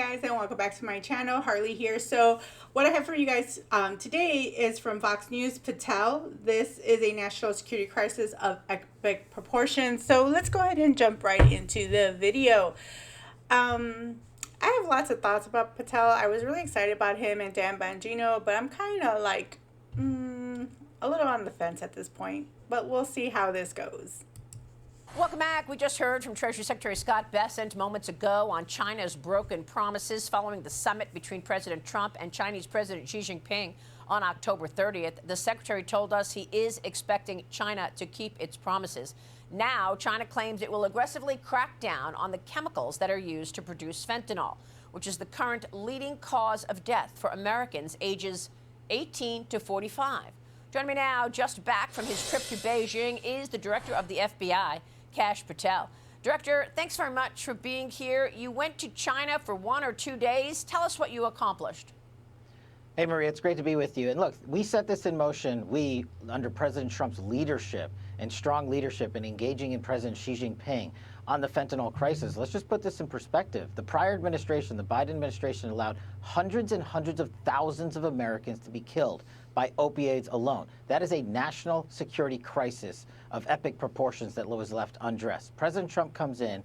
guys, and welcome back to my channel. Harley here. So what I have for you guys today is from Fox News. Patel, this is a national security crisis of epic proportions. So let's go ahead and jump right into the video. I have lots of thoughts about Patel. I was really excited about him and Dan Bongino, but I'm kind of like a little on the fence at this point, but we'll see how this goes. Welcome back. We just heard from Treasury Secretary Scott Bessent moments ago on China's broken promises following the summit between President Trump and Chinese President Xi Jinping on October 30th. The secretary told us he is expecting China to keep its promises. Now, China claims it will aggressively crack down on the chemicals that are used to produce fentanyl, which is the current leading cause of death for Americans ages 18 to 45. Joining me now, just back from his trip to Beijing, is the director of the FBI, Kash Patel. Director, thanks very much for being here. You went to China for 1 or 2 days. Tell us what you accomplished. Hey, Maria, it's great to be with you. And look, we set this in motion, under President Trump's leadership and strong leadership in engaging in President Xi Jinping on the fentanyl crisis. Let's just put this in perspective. The prior administration, the Biden administration, allowed hundreds and hundreds of thousands of Americans to be killed by opioids alone. That is a national security crisis of epic proportions that was left unaddressed. President Trump comes in,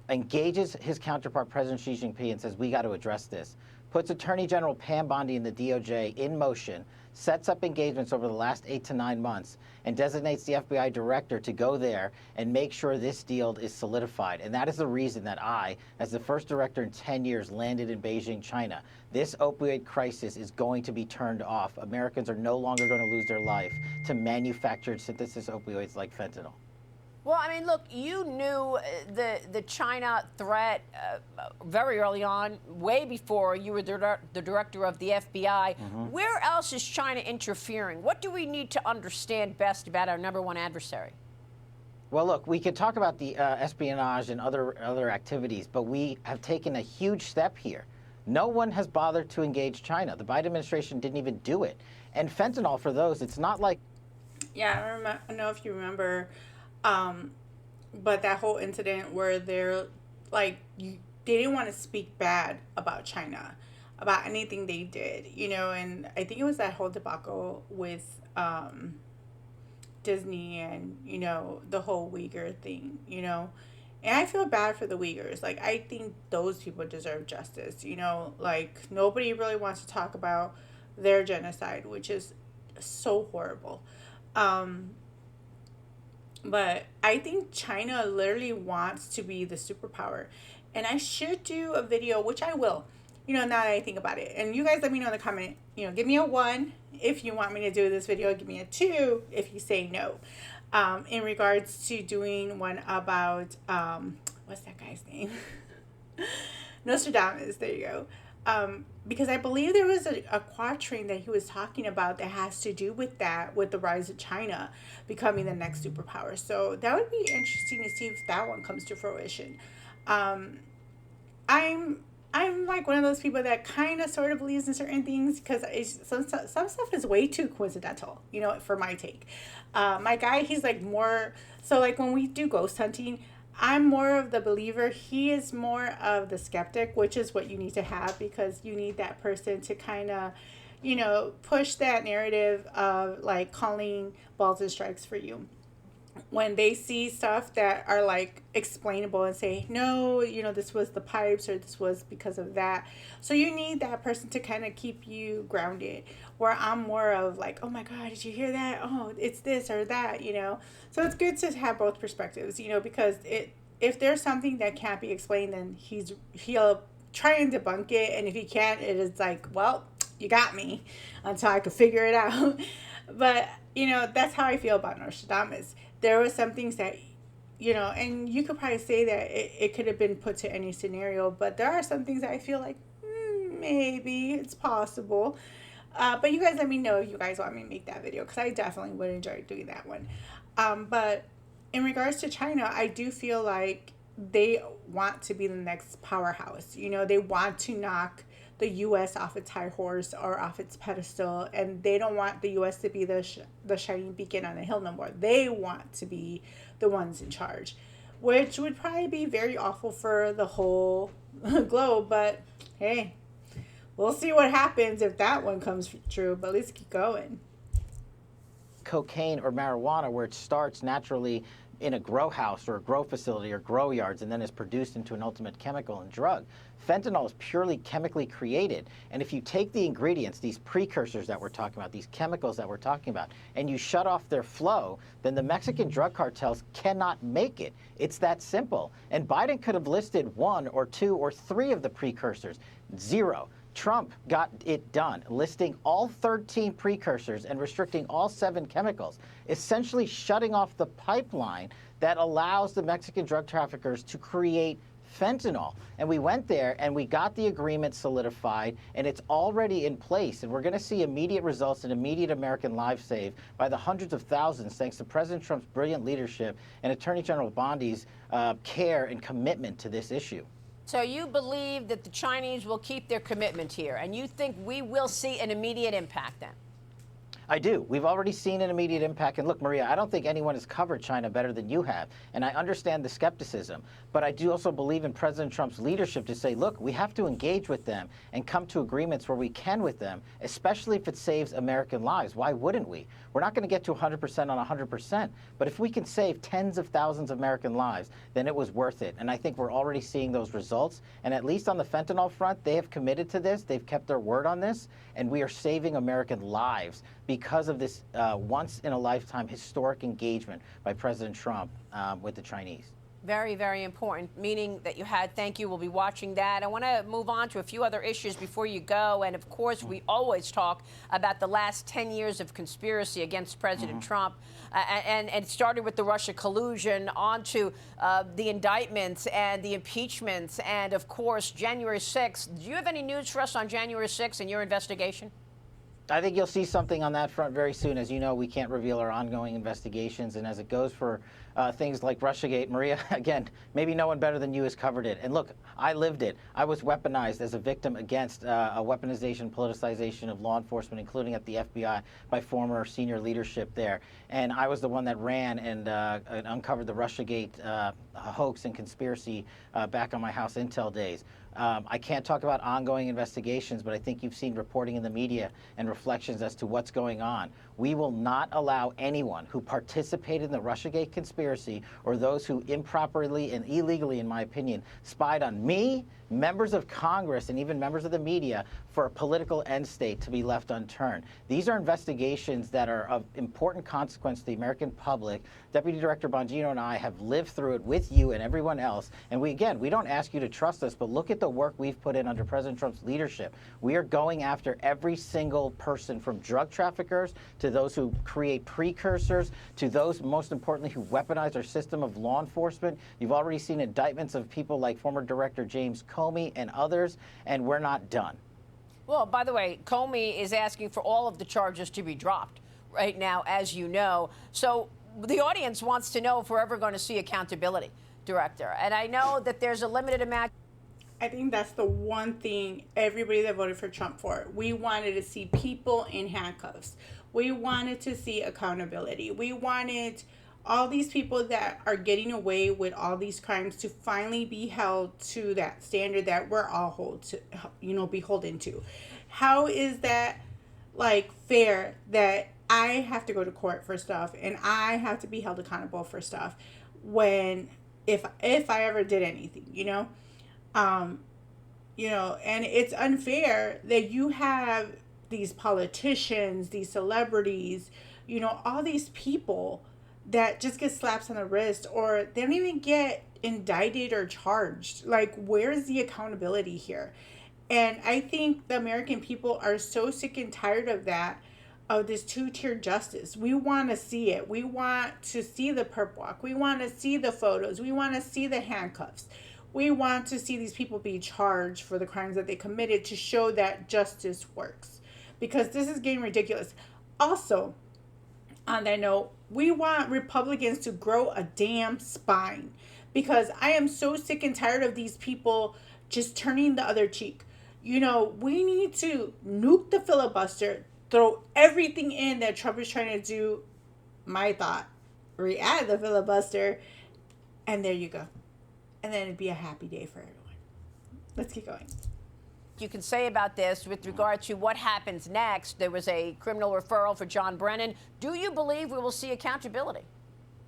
engages his counterpart, President Xi Jinping, and says, we got to address this. Puts Attorney General Pam Bondi in the DOJ in motion, sets up engagements over the last 8 to 9 months, and designates the FBI director to go there and make sure this deal is solidified. And that is the reason that I, as the first director in 10 years, landed in Beijing, China. This opioid crisis is going to be turned off. Americans are no longer going to lose their life to manufactured synthesis opioids like fentanyl. Well, I mean, look, you knew the China threat very early on, way before you were the director of the FBI. Where else is China interfering? What do we need to understand best about our #1 adversary? Well, look, we could talk about the espionage and other activities, but we have taken a huge step here. No one has bothered to engage China. The Biden administration didn't even do it. And fentanyl, for those, it's not like... Yeah, I don't know if you remember... but that whole incident where they're like, they didn't want to speak bad about China, about anything they did, you know, and I think it was that whole debacle with Disney and, you know, the whole Uyghur thing, you know, and I feel bad for the Uyghurs. Like, I think those people deserve justice, you know, like, nobody really wants to talk about their genocide, which is so horrible. But I think China literally wants to be the superpower. And I should do a video, which I will, you know, now that I think about it. And you guys let me know in the comment, you know, give me a 1 if you want me to do this video. Give me a 2 if you say no. In regards to doing one about, what's that guy's name? Nostradamus, there you go. Because I believe there was a quatrain that he was talking about that has to do with that, with the rise of China becoming the next superpower. So that would be interesting to see if that one comes to fruition. I'm like one of those people that kind of sort of believes in certain things because some stuff is way too coincidental, you know, for my take. My guy, he's like more, so like when we do ghost hunting, I'm more of the believer. He is more of the skeptic, which is what you need to have because you need that person to kind of, you know, push that narrative of like calling balls and strikes for you. When they see stuff that are like explainable and say, no, you know, this was the pipes or this was because of that. So you need that person to kind of keep you grounded. Where I'm more of like, oh my God, did you hear that? Oh, it's this or that, you know. So it's good to have both perspectives, you know, because if there's something that can't be explained, then he'll try and debunk it. And if he can't, it is like, well, you got me until I could figure it out. But, you know, that's how I feel about Nostradamus. There were some things that, you know, and you could probably say that it could have been put to any scenario, but there are some things that I feel like maybe it's possible. But you guys let me know if you guys want me to make that video because I definitely would enjoy doing that one. But in regards to China, I do feel like they want to be the next powerhouse. You know, they want to knock the U.S. off its high horse or off its pedestal, and they don't want the U.S. to be the shining beacon on the hill no more. They want to be the ones in charge, which would probably be very awful for the whole globe. But hey, we'll see what happens if that one comes true. But let's keep going. Cocaine or marijuana, where it starts naturally in a grow house or a grow facility or grow yards and then is produced into an ultimate chemical and drug. Fentanyl is purely chemically created. And if you take the ingredients, these precursors that we're talking about, these chemicals that we're talking about, and you shut off their flow, then the Mexican drug cartels cannot make it. It's that simple. And Biden could have listed 1 or 2 or 3 of the precursors. 0. Trump got it done, listing all 13 precursors and restricting all 7 chemicals, essentially shutting off the pipeline that allows the Mexican drug traffickers to create fentanyl. And we went there and we got the agreement solidified, and it's already in place. And we're going to see immediate results and immediate American lives saved by the hundreds of thousands, thanks to President Trump's brilliant leadership and Attorney General Bondi's care and commitment to this issue. So you believe that the Chinese will keep their commitment here, and you think we will see an immediate impact then? I do. We've already seen an immediate impact. And look, Maria, I don't think anyone has covered China better than you have. And I understand the skepticism. But I do also believe in President Trump's leadership to say, look, we have to engage with them and come to agreements where we can with them, especially if it saves American lives. Why wouldn't we? We're not going to get to 100% on 100%. But if we can save tens of thousands of American lives, then it was worth it. And I think we're already seeing those results. And at least on the fentanyl front, they have committed to this. They've kept their word on this. And we are saving American lives because of this once-in-a-lifetime historic engagement by President Trump with the Chinese. Very, very important meeting that you had. Thank you. We'll be watching that. I want to move on to a few other issues before you go. And of course, we always talk about the last 10 years of conspiracy against President Trump. And it started with the Russia collusion, on to the indictments and the impeachments. And of course, January 6th. Do you have any news for us on January 6th in your investigation? I think you'll see something on that front very soon. As you know, we can't reveal our ongoing investigations. And as it goes for things like Russiagate, Maria, again, maybe no one better than you has covered it. And look, I lived it. I was weaponized as a victim against a weaponization, politicization of law enforcement, including at the FBI, by former senior leadership there. And I was the one that ran and uncovered the Russiagate hoax and conspiracy back on my House Intel days. I can't talk about ongoing investigations, but I think you've seen reporting in the media and reflections as to what's going on. We will not allow anyone who participated in the Russiagate conspiracy or those who improperly and illegally, in my opinion, spied on me, members of Congress, and even members of the media for a political end state to be left unturned. These are investigations that are of important consequence to the American public. Deputy Director Bongino and I have lived through it with you and everyone else. And we don't ask you to trust us, but look at the work we've put in under President Trump's leadership. We are going after every single person, from drug traffickers to those who create precursors to those, most importantly, who weaponize our system of law enforcement. You've already seen indictments of people like former Director James Comey and others, and we're not done. Well, by the way, Comey is asking for all of the charges to be dropped right now, as you know. So the audience wants to know if we're ever going to see accountability, Director. And I know that there's a limited amount. I think that's the one thing everybody that voted for Trump for. We wanted to see people in handcuffs. We wanted to see accountability. We wanted all these people that are getting away with all these crimes to finally be held to that standard that we're all beholden to. How is that like fair that I have to go to court for stuff and I have to be held accountable for stuff when if I ever did anything, and it's unfair that you have these politicians, these celebrities, all these people that just get slaps on the wrist, or they don't even get indicted or charged. Like, where's the accountability here? And I think the American people are so sick and tired of that, of this two-tier justice. We want to see it. We want to see the perp walk. We want to see the photos. We want to see the handcuffs. We want to see these people be charged for the crimes that they committed to show that justice works. Because this is getting ridiculous. Also, on that note, we want Republicans to grow a damn spine. Because I am so sick and tired of these people just turning the other cheek. We need to nuke the filibuster, throw everything in that Trump is trying to do. My thought, re-add the filibuster, and there you go. And then it'd be a happy day for everyone. let's keep going. You can say about this with regard to what happens next? There was a criminal referral for John Brennan. Do you believe we will see accountability?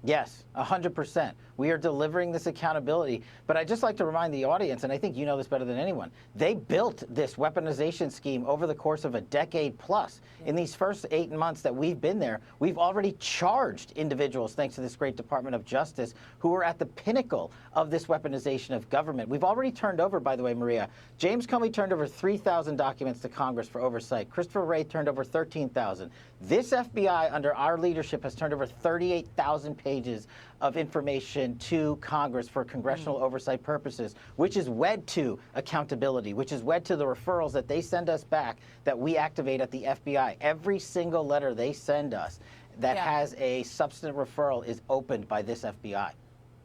Yes, 100%. We are delivering this accountability. But I'd just like to remind the audience, and I think you know this better than anyone, they built this weaponization scheme over the course of a decade plus. In these first 8 months that we've been there, we've already charged individuals, thanks to this great Department of Justice, who are at the pinnacle of this weaponization of government. We've already turned over, by the way, Maria, James Comey turned over 3,000 documents to Congress for oversight. Christopher Wray turned over 13,000. This FBI, under our leadership, has turned over 38,000 pages of information to Congress for congressional oversight purposes, which is wed to accountability, which is wed to the referrals that they send us back that we activate at the FBI. Every single letter they send us that has a substantive referral is opened by this FBI.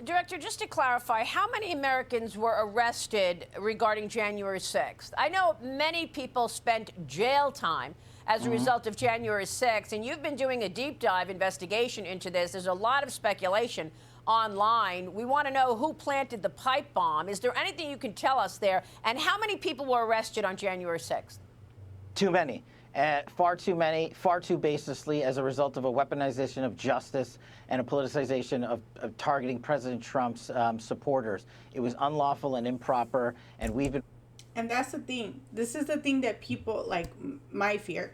Director, just to clarify, how many Americans were arrested regarding January 6th? I know many people spent jail time as a result of January 6th, and you've been doing a deep dive investigation into this. There's a lot of speculation online. We want to know who planted the pipe bomb. Is there anything you can tell us there? And how many people were arrested on January 6th? Too many. Far too many, far too baselessly, as a result of a weaponization of justice and a politicization of targeting President Trump's supporters. It was unlawful and improper, and we've been... And that's the thing. This is the thing that people, like, my fear.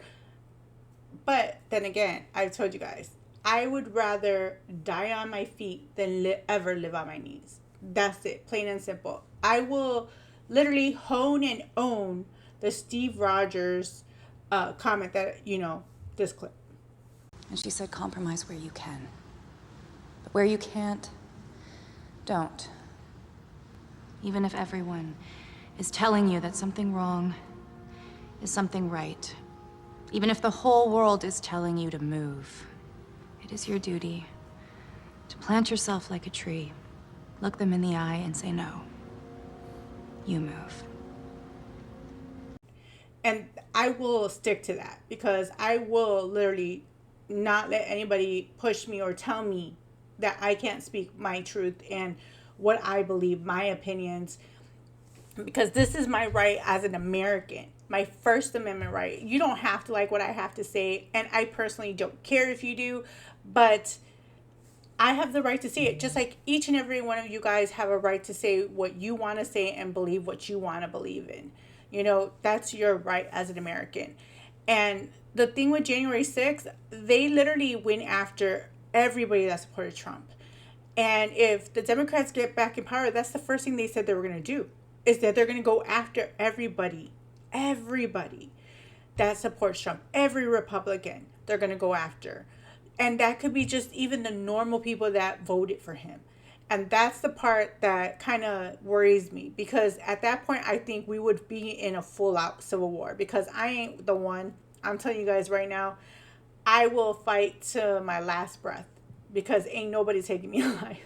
But then again, I've told you guys, I would rather die on my feet than ever live on my knees. That's it, plain and simple. I will literally hone and own the Steve Rogers comment that, this clip. And she said, compromise where you can. But where you can't, don't. Even if everyone is telling you that something wrong is something right. Even if the whole world is telling you to move, it is your duty to plant yourself like a tree, look them in the eye and say no. You move. And I will stick to that because I will literally not let anybody push me or tell me that I can't speak my truth and what I believe, my opinions, because this is my right as an American, my First Amendment right. You don't have to like what I have to say, and I personally don't care if you do, but I have the right to say it, just like each and every one of you guys have a right to say what you want to say and believe what you want to believe in. That's your right as an American. And the thing with January 6th, they literally went after everybody that supported Trump. And if the Democrats get back in power, that's the first thing they said they were going to do, is that they're going to go after everybody that supports Trump, every Republican they're going to go after. And that could be just even the normal people that voted for him. And that's the part that kind of worries me, because at that point, I think we would be in a full-out civil war, because I ain't the one. I'm telling you guys right now, I will fight to my last breath, because ain't nobody taking me alive.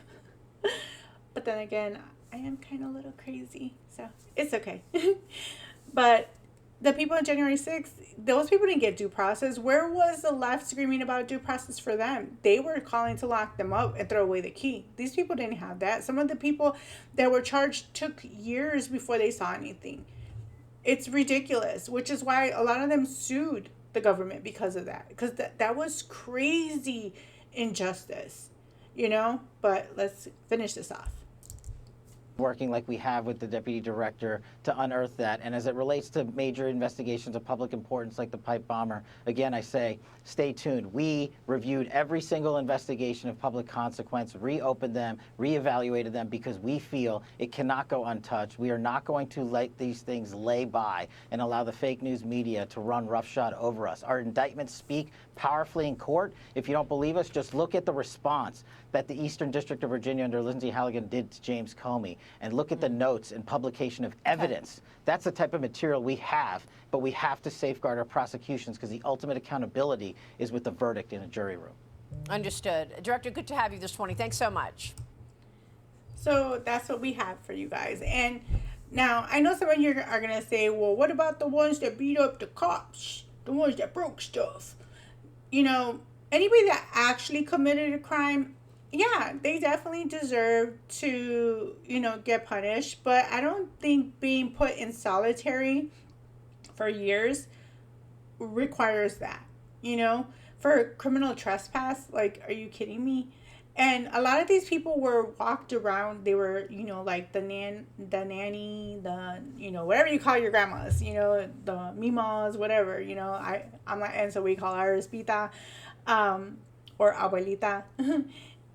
But then again, I am kind of a little crazy, so it's okay. But the people on January 6th, those people didn't get due process. Where was the left screaming about due process for them? They were calling to lock them up and throw away the key. These people didn't have that. Some of the people that were charged took years before they saw anything. It's ridiculous, which is why a lot of them sued the government because of that. Because that was crazy injustice, But let's finish this off. Working like we have with the deputy director to unearth that. And as it relates to major investigations of public importance like the pipe bomber, again, I say, stay tuned. We reviewed every single investigation of public consequence, reopened them, reevaluated them, because we feel it cannot go untouched. We are not going to let these things lay by and allow the fake news media to run roughshod over us. Our indictments speak powerfully in court. If you don't believe us, just look at the response that the Eastern District of Virginia under Lindsey Halligan did to James Comey, and look at the notes and publication of evidence. That's the type of material we have, but we have to safeguard our prosecutions, because the ultimate accountability is with the verdict in a jury room. Understood. Director, good to have you this morning. Thanks so much. So that's what we have for you guys. And now, I know some of you are going to say, well, what about the ones that beat up the cops? The ones that broke stuff? Anybody that actually committed a crime, Yeah, they definitely deserve to, get punished, but I don't think being put in solitary for years requires that. You know, for criminal trespass, like, are you kidding me? And a lot of these people were walked around. They were, like the nanny, whatever you call your grandmas, the mimas, whatever. I'm not, and so we call ours pita, or abuelita.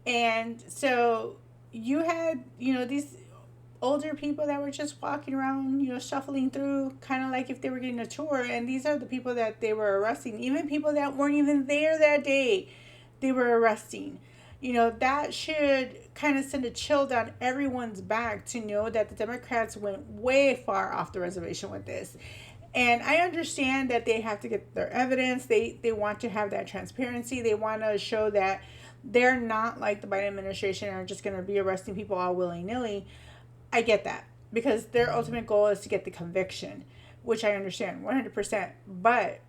And so you had, these older people that were just walking around, shuffling through, kind of like if they were getting a tour. And these are the people that they were arresting. Even people that weren't even there that day, they were arresting. That should kind of send a chill down everyone's back to know that the Democrats went way far off the reservation with this. And I understand that they have to get their evidence. They want to have that transparency. They want to show that they're not like the Biden administration and are just going to be arresting people all willy-nilly. I get that, because their ultimate goal is to get the conviction, which I understand 100%. But,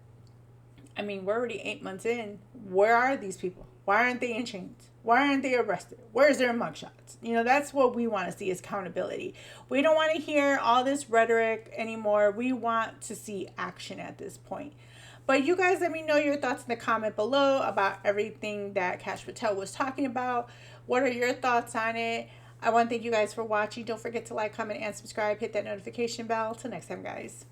I mean, we're already 8 months in. Where are these people? Why aren't they in chains? Why aren't they arrested? Where's their mugshots? That's what we want to see, is accountability. We don't want to hear all this rhetoric anymore. We want to see action at this point. But you guys, let me know your thoughts in the comment below about everything that Kash Patel was talking about. What are your thoughts on it? I want to thank you guys for watching. Don't forget to like, comment, and subscribe. Hit that notification bell. Till next time, guys.